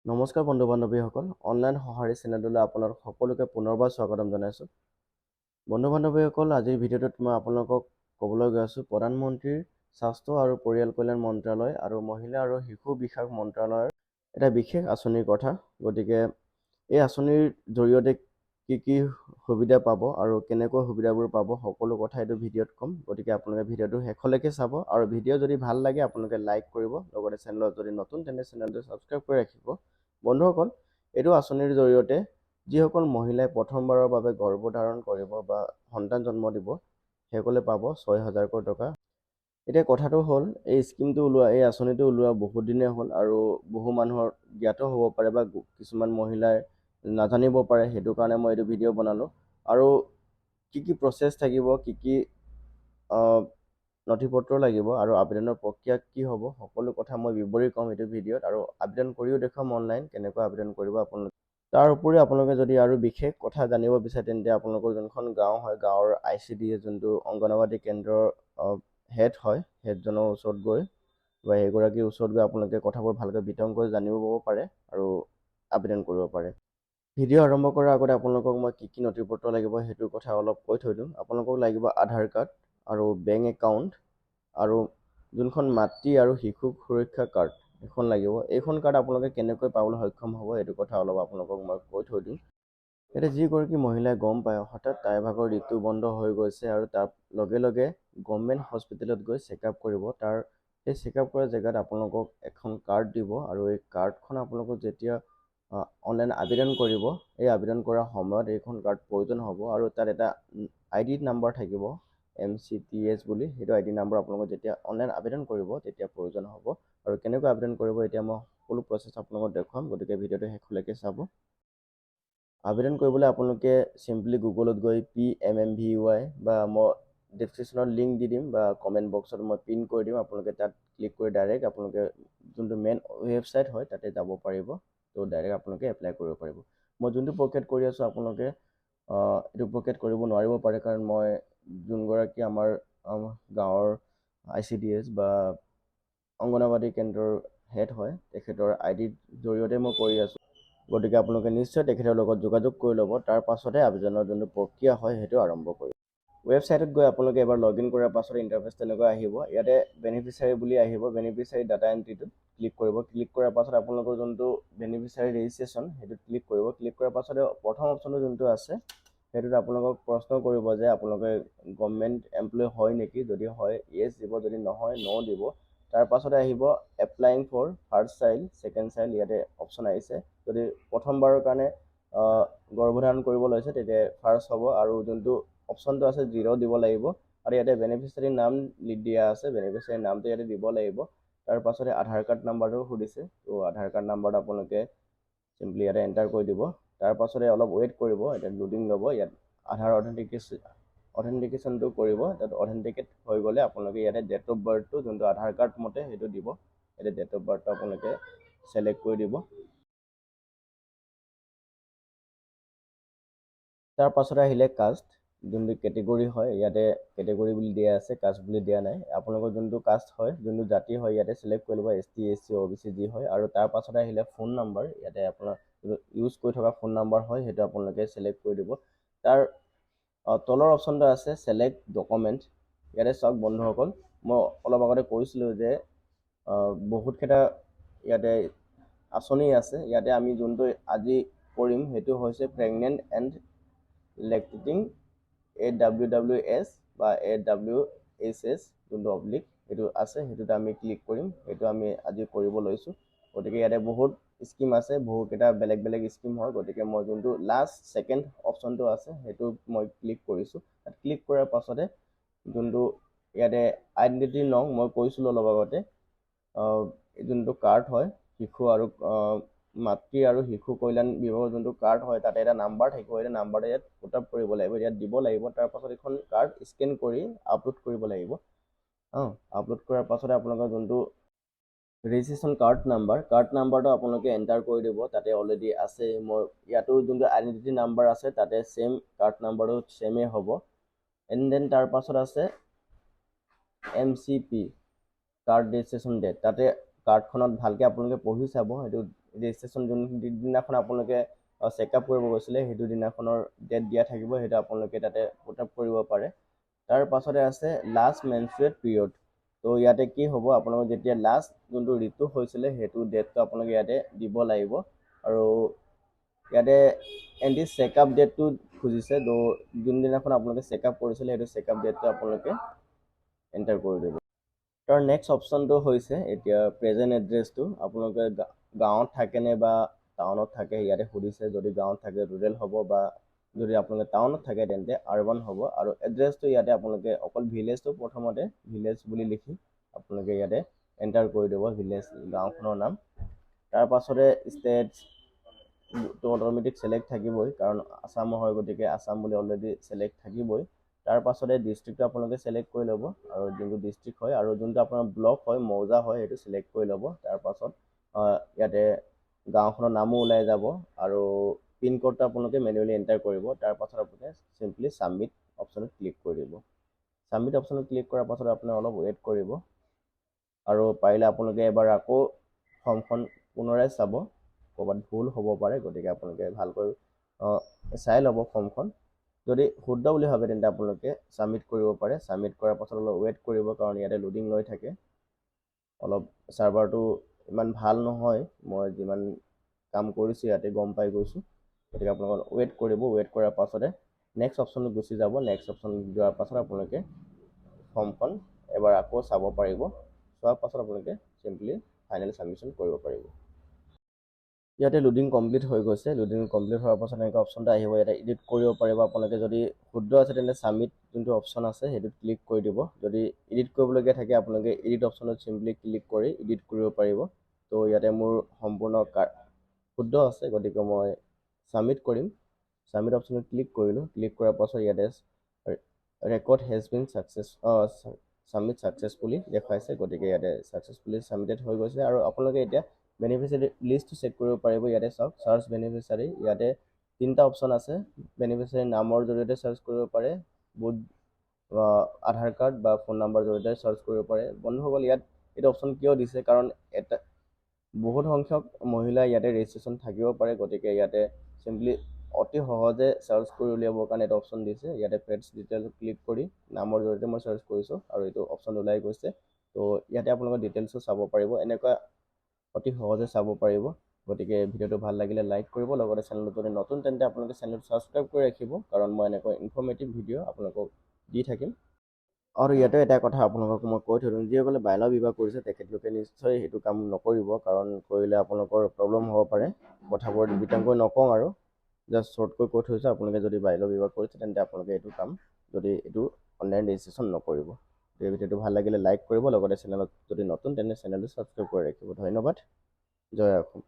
নমস্কাৰ বন্ধু বান্ধৱীসকল, অনলাইন সঁহাৰি চেনেললৈ আপোনালোক সকলোকে পুনৰবাৰ স্বাগতম জনাইছোঁ। বন্ধু বান্ধৱীসকল, আজিৰ ভিডিঅ'টোত মই আপোনালোকক ক'বলৈ গৈ আছোঁ প্ৰধানমন্ত্ৰীৰ স্বাস্থ্য আৰু পৰিয়াল কল্যাণ মন্ত্ৰালয় আৰু মহিলা আৰু শিশু বিকাশ মন্ত্ৰালয়ৰ এটা বিশেষ আঁচনিৰ কথা। গতিকে এই আঁচনিৰ জৰিয়তে কি সুবিধা পাব আৰু কেনেকৈ সুবিধাবোৰ পাব সকলো কথা এইটো ভিডিঅ'ত ক'ম। গতিকে আপোনালোকে ভিডিঅ'টো শেষলৈকে চাব আৰু ভিডিঅ' যদি ভাল লাগে আপোনালোকে লাইক কৰিব, লগতে চেনেলত যদি নতুন তেন্তে চেনেলটো ছাবস্ক্ৰাইব কৰি ৰাখিব। বন্ধুসকল, এইটো আঁচনিৰ জৰিয়তে যিসকল মহিলাই প্ৰথমবাৰৰ বাবে গৰ্ভধাৰণ কৰিব বা সন্তান জন্ম দিব সেইসকলে পাব ৬,০০০ টকা। এতিয়া কথাটো হ'ল, এই আঁচনিটো ওলোৱা বহুত দিনেই হ'ল আৰু বহু মানুহৰ জ্ঞাত হ'ব পাৰে বা কিছুমান মহিলাই নাজানিব পাৰে। সেইটো কাৰণে মই এইটো ভিডিঅ' বনালোঁ আৰু কি প্ৰচেছ থাকিব, কি নথিপত্ৰ লাগিব আৰু আবেদনৰ প্ৰক্ৰিয়া কি হ'ব সকলো কথা মই বিৱৰি ক'ম এইটো ভিডিঅ'ত, আৰু আবেদন কৰিও দেখুৱাম অনলাইন কেনেকৈ আবেদন কৰিব আপোনালোকে। তাৰ উপৰি আপোনালোকে যদি আৰু বিশেষ কথা জানিব বিচাৰে তেন্তে আপোনালোকৰ যোনখন গাঁও হয়, গাঁৱৰ ICDS যোনটো অংগনবাদী কেন্দ্ৰৰ হেড হয়, হেডজনৰ ওচৰত গৈ বা এগৰাকীৰ ওচৰত গৈ আপোনালোকে কথাবোৰ ভালকৈ বিতংকৈ জানিব পাৰে আৰু আবেদন কৰিব পাৰে। ভিডিঅ' আৰম্ভ কৰাৰ আগতে আপোনালোকক মই কি নথিপত্ৰ লাগিব সেইটোৰ কথা অলপ কৈ থৈ দিওঁ। আপোনালোকক লাগিব আধাৰ কাৰ্ড আৰু বেংক একাউণ্ট আৰু যোনখন মাতৃ আৰু শিশু সুৰক্ষা কাৰ্ড এখন লাগিব। এইখন কাৰ্ড আপোনালোকে কেনেকৈ পাবলৈ সক্ষম হ'ব এইটো কথা অলপ আপোনালোকক মই কৈ থৈ দিওঁ। এতিয়া যিগৰাকী মহিলাই গম পায় হঠাৎ তাইৰ ভাগৰ ঋতু বন্ধ হৈ গৈছে আৰু তাৰ লগে লগে গভৰ্ণমেণ্ট হস্পিটেলত গৈ চেকআপ কৰিব, সেই চেকআপ কৰা জেগাত আপোনালোকক এখন কাৰ্ড দিব আৰু এই কাৰ্ডখন আপোনালোকক যেতিয়া অনলাইন আবেদন কৰিব, এই আবেদন কৰাৰ সময়ত এইখন কাৰ্ড প্ৰয়োজন হ'ব আৰু তাত এটা ID নাম্বাৰ থাকিব MCTS বুলি। সেইটো ID নাম্বাৰ আপোনালোকক যেতিয়া অনলাইন আবেদন কৰিব তেতিয়া প্ৰয়োজন হ'ব। আৰু কেনেকৈ আবেদন কৰিব এতিয়া মই সকলো প্ৰচেছ আপোনালোকক দেখুৱাম, গতিকে ভিডিঅ'টো শেষলৈকে চাব। আবেদন কৰিবলৈ আপোনালোকে চিম্পলি গুগলত গৈ PMMVY বা মই ডেছক্ৰিপশ্যনত লিংক দি দিম বা কমেণ্ট বক্সত মই পিন কৰি দিম, আপোনালোকে তাত ক্লিক কৰি ডাইৰেক্ট আপোনালোকে যোনটো মেইন ৱেবছাইট হয় তাতে যাব পাৰিব। তো ডাইৰেক্ট আপোনালোকে এপ্লাই কৰিব পাৰিব। মই যোনটো প্ৰক্ৰিয়াত কৰি আছোঁ আপোনালোকে এইটো প্ৰক্ৰিয়াত কৰিব নোৱাৰিব পাৰে, কাৰণ মই যোনগৰাকী আমাৰ গাঁৱৰ ICDS বা অংগনবাদী কেন্দ্ৰৰ হেড হয় তেখেতৰ IDৰ জৰিয়তে মই কৰি আছোঁ। গতিকে আপোনালোকে নিশ্চয় তেখেতৰ লগত যোগাযোগ কৰি ল'ব, তাৰ পাছতহে আবেদনৰ যোনটো প্ৰক্ৰিয়া হয় সেইটো আৰম্ভ কৰিব। ৱেবছাইটত গৈ আপোনালোকে এবাৰ লগ ইন কৰাৰ পাছত ইণ্টাৰফেচ তেনেকৈ আহিব। ইয়াতে বেনিফিচিয়াৰী বুলি আহিব, বেনিফিচিয়াৰী ডাটা এণ্ট্ৰিটোত ক্লিক কৰিব। ক্লিক কৰাৰ পাছত আপোনালোকৰ যোনটো বেনিফিচিয়াৰী ৰেজিষ্ট্ৰেশ্যন সেইটোত ক্লিক কৰিব। ক্লিক কৰাৰ পাছতে প্ৰথম অপশ্যনটো যোনটো আছে সেইটোত আপোনালোকক প্ৰশ্ন কৰিব যে আপোনালোকে গভৰ্ণমেণ্ট এমপ্লয় হয় নেকি, যদি হয় য়েছ দিব, যদি নহয় ন' দিব। তাৰ পাছতে আহিব applying for first child, second child, ইয়াতে অপশ্যন আহিছে। যদি প্ৰথমবাৰৰ কাৰণে গৰ্ভধাৰণ কৰিব লৈছে তেতিয়া ফাৰ্ষ্ট হ'ব আৰু যোনটো অপশ্যনটো আছে 0 দিব লাগিব। আৰু ইয়াতে বেনিফিচিয়াৰী নাম দিয়া আছে, বেনিফিচিয়াৰী নামটো ইয়াতে দিব লাগিব। তাৰ পাছতে আধাৰ কাৰ্ড নাম্বাৰটো সুধিছে, তো আধাৰ কাৰ্ড নাম্বাৰটো আপোনালোকে চিম্পলি ইয়াতে এণ্টাৰ কৰি দিব। তাৰ পাছতে অলপ ৱেইট কৰিব, এতিয়া লোডিং ল'ব। ইয়াত আধাৰ অথেণ্টিকেশ্যনটো কৰিব, তাত অথেণ্টিকেট হৈ গ'লে আপোনালোকে ইয়াতে ডেট অফ বাৰ্থটো যোনটো আধাৰ কাৰ্ড মতে সেইটো দিব। ইয়াতে ডেট অফ বাৰ্থটো আপোনালোকে ছিলেক্ট কৰি দিব। তাৰ পাছতে আহিলে কাষ্ট, যোনটো কেটেগৰী হয় ইয়াতে কেটেগৰী বুলি দিয়া আছে, কাষ্ট বুলি দিয়া নাই। আপোনালোকৰ যোনটো কাষ্ট হয়, যোনটো জাতি হয় ইয়াতে ছিলেক্ট কৰি ল'ব, ST SC OBC যি হয়। আৰু তাৰ পাছতে আহিলে ফোন নাম্বাৰ, ইয়াতে আপোনাৰ ইউজ কৰি থকা ফোন নাম্বাৰ হয় সেইটো আপোনালোকে ছিলেক্ট কৰি দিব। তাৰ তলৰ অপশ্যনটো আছে ছিলেক্ট ডকুমেণ্ট। ইয়াতে চাওক বন্ধুসকল, মই অলপ আগতে কৈছিলোঁ যে বহুতকেইটা ইয়াতে আঁচনি আছে। ইয়াতে আমি যোনটো আজি কৰিম সেইটো হৈছে প্ৰেগনেণ্ট এণ্ড লেক্টেটিং AWWS বা AWHS যোনটো অব্লিক সেইটো আছে, সেইটোতে আমি ক্লিক কৰিম। সেইটো আমি আজি কৰিব লৈছোঁ। গতিকে ইয়াতে বহুত স্কিম আছে, বহুকেইটা বেলেগ বেলেগ স্কিম হয়। গতিকে মই যোনটো লাষ্ট ছেকেণ্ড অপশ্যনটো আছে সেইটো মই ক্লিক কৰিছোঁ। তাত ক্লিক কৰাৰ পাছতে যোনটো ইয়াতে আইডেণ্টিটি নং মই কৈছিলোঁ অলপ আগতে, যোনটো কাৰ্ড হয় শিশু আৰু মাতৃ আৰু শিশু কল্যাণ বিভাগৰ যোনটো কাৰ্ড হয় তাতে এটা নাম্বাৰ থাকিব। এটা নাম্বাৰটো ইয়াত পুট আপ কৰিব লাগিব, ইয়াত দিব লাগিব। তাৰ পাছত এখন কাৰ্ড স্কেন কৰি আপলোড কৰিব লাগিব। আপলোড কৰাৰ পাছতে আপোনালোকৰ যোনটো ৰেজিষ্ট্ৰেশ্যন কাৰ্ড নাম্বাৰটো আপোনালোকে এণ্টাৰ কৰি দিব। তাতে অলৰেডি আছে, মই ইয়াতো যোনটো আইডেণ্টিটি নাম্বাৰ আছে তাতে ছেম কাৰ্ড নাম্বাৰটো ছেমেই হ'ব। এণ্ড দেন তাৰ পাছত আছে MCP কাৰ্ড ৰেজিষ্ট্ৰেশ্যন ডেট। তাতে কাৰ্ডখনত ভালকৈ আপোনালোকে পঢ়ি চাব, সেইটো ৰেজিষ্ট্ৰেশ্যন যোনদিনাখন আপোনালোকে চেকআপ কৰিব গৈছিলে সেইটো দিনাখনৰ ডেট দিয়া থাকিব, সেইটো আপোনালোকে তাতে পুট আপ কৰিব পাৰে। তাৰ পাছতে আছে লাষ্ট মেনষ্ট্ৰুৱেট পিৰিয়ড। তো ইয়াতে কি হ'ব, আপোনালোকৰ যেতিয়া লাষ্ট যোনটো ঋতু হৈছিলে সেইটো ডেটটো আপোনালোকে ইয়াতে দিব লাগিব। আৰু ইয়াতে এণ্টি চেকআপ ডেটটো খুজিছে, তো যোনদিনাখন আপোনালোকে চেকআপ কৰিছিলে সেইটো চেকআপ ডেটটো আপোনালোকে এণ্টাৰ কৰি দিব। তাৰ নেক্সট অপশ্যনটো হৈছে এতিয়া প্ৰেজেণ্ট এড্ৰেছটো। আপোনালোকে গাঁৱত থাকেনে বা টাউনত থাকে ইয়াতে সুধিছে। যদি গাঁৱত থাকে ৰুৰেল হ'ব, বা যদি আপোনালোকে টাউনত থাকে তেন্তে আৰবান হ'ব। আৰু এড্ৰেছটো ইয়াতে আপোনালোকে অকল ভিলেজটো প্ৰথমতে ভিলেজ বুলি লিখি আপোনালোকে ইয়াতে এণ্টাৰ কৰি দিব ভিলেজ গাঁওখনৰ নাম। তাৰ পাছতে ষ্টেটটো অট'মেটিক ছিলেক্ট থাকিবই, কাৰণ আছামৰ হয় গতিকে আছাম বুলি অলৰেডি ছিলেক্ট থাকিবই। তাৰ পাছতে ডিষ্ট্ৰিক্টটো আপোনালোকে ছিলেক্ট কৰি ল'ব, আৰু যোনটো ডিষ্ট্ৰিক্ট হয় আৰু যোনটো আপোনাৰ ব্লক হয় মৌজা হয় সেইটো ছিলেক্ট কৰি ল'ব। তাৰ পাছত ইয়াতে গাঁওখনৰ নামো ওলাই যাব, আৰু পিনক'ডটো আপোনালোকে মেনুৱেলি এণ্টাৰ কৰিব। তাৰ পাছত আপোনালোকে চিম্পলি ছাবমিট অপশ্যনত ক্লিক কৰি দিব। ছাবমিট অপশ্যনত ক্লিক কৰাৰ পাছত আপুনি অলপ ৱেইট কৰিব, আৰু পাৰিলে আপোনালোকে এবাৰ আকৌ ফৰ্মখন পুনৰাই চাব, ক'ৰবাত ভুল হ'ব পাৰে, গতিকে আপোনালোকে ভালকৈ চাই ল'ব ফৰ্মখন। যদি শুদ্ধ বুলি ভাবে তেন্তে আপোনালোকে ছাবমিট কৰিব পাৰে। ছাবমিট কৰাৰ পাছত অলপ ৱেইট কৰিব, কাৰণ ইয়াতে লোডিং লৈ থাকে। অলপ ছাৰ্ভাৰটো ইমান ভাল নহয়, মই যিমান কাম কৰিছোঁ ইয়াতে গম পাই গৈছোঁ, গতিকে আপোনালোকে ৱেইট কৰিব। ৱেইট কৰাৰ পাছতে নেক্সট অপশ্যনত গুচি যাব। নেক্সট অপশ্যন যোৱাৰ পাছত আপোনালোকে ফৰ্মখন এবাৰ আকৌ চাব পাৰিব। চোৱাৰ পাছত আপোনালোকে চিম্পলি ফাইনেল ছাবমিশ্যন কৰিব পাৰিব। ইয়াতে লোডিং কমপ্লিট হৈ গৈছে। লোডিং কমপ্লিট হোৱাৰ পাছত এনেকুৱা অপশ্যন এটা আহিব, ইয়াতে এডিট কৰিব পাৰিব আপোনালোকে। যদি শুদ্ধ আছে তেন্তে ছাবমিট যোনটো অপশ্যন আছে সেইটোত ক্লিক কৰি দিব। যদি এডিট কৰিবলগীয়া থাকে আপোনালোকে এডিট অপশ্যনত চিম্পলি ক্লিক কৰি এডিট কৰিব পাৰিব। তো ইয়াতে মোৰ সম্পূৰ্ণ শুদ্ধ আছে, গতিকে মই ছাবমিট কৰিম। ছাবমিট অপশ্যনত ক্লিক কৰিলোঁ। ক্লিক কৰাৰ পাছত ইয়াতে record has been submit successfully দেখুৱাইছে, গতিকে ইয়াতে ছাকচেছফুলি ছাবমিটেড হৈ গৈছে। আৰু আপোনালোকে এতিয়া বেনিফিচিয়াৰী লিষ্টটো চেক কৰিব পাৰিব। ইয়াতে চাওক, চাৰ্চ বেনিফিচিয়াৰী। ইয়াতে 3টা অপশ্যন আছে। বেনিফিচিয়াৰী নামৰ জৰিয়তে চাৰ্চ কৰিব পাৰে, আধাৰ কাৰ্ড বা ফোন নাম্বাৰৰ জৰিয়তে চাৰ্চ কৰিব পাৰে। বন্ধুসকল, ইয়াত এইটো অপশ্যন কিয় দিছে, কাৰণ বহুত সংখ্যক মহিলা ইয়াতে ৰেজিষ্ট্ৰেশ্যন থাকিব পাৰে, গতিকে ইয়াতে চিম্পলি অতি সহজে চাৰ্চ কৰি উলিয়াবৰ কাৰণে এইটো অপশ্যন দিছে। ইয়াতে পেটছ ডিটেইল ক্লিক কৰি নামৰ জৰিয়তে মই চাৰ্চ কৰিছোঁ, আৰু এইটো অপশ্যন ওলাই গৈছে। তো ইয়াতে আপোনালোকৰ ডিটেইলছো চাব পাৰিব, এনেকুৱা অতি সহজে চাব পাৰিব। গতিকে ভিডিঅ'টো ভাল লাগিলে লাইক কৰিব, লগতে চেনেলটো যদি নতুন তেন্তে আপোনালোকে চেনেলটো ছাবস্ক্ৰাইব কৰি ৰাখিব, কাৰণ মই এনেকৈ ইনফৰ্মেটিভ ভিডিঅ' আপোনালোকক দি থাকিম। আৰু ইয়াতে এটা কথা আপোনালোকক মই কৈ থৈ দিওঁ, যিসকলে বাল্য বিবাহ কৰিছে তেখেতলোকে নিশ্চয় সেইটো কাম নকৰিব, কাৰণ কৰিলে আপোনালোকৰ প্ৰব্লেম হ'ব পাৰে। কথাবোৰ বিতংকৈ নকওঁ, আৰু জাষ্ট শ্বৰ্টকৈ কৈ থৈছোঁ। আপোনালোকে যদি বাল্য বিবাহ কৰিছে তেন্তে আপোনালোকে এইটো কাম এইটো অনলাইন ৰেজিষ্ট্ৰেশ্যন নকৰিব। এই ভিডিঅ'টো ভাল লাগিলে লাইক কৰিব, লগতে চেনেলত যদি নতুন তেন্তে চেনেলটো ছাবস্ক্ৰাইব কৰি ৰাখিব। ধন্যবাদ। জয় অসম।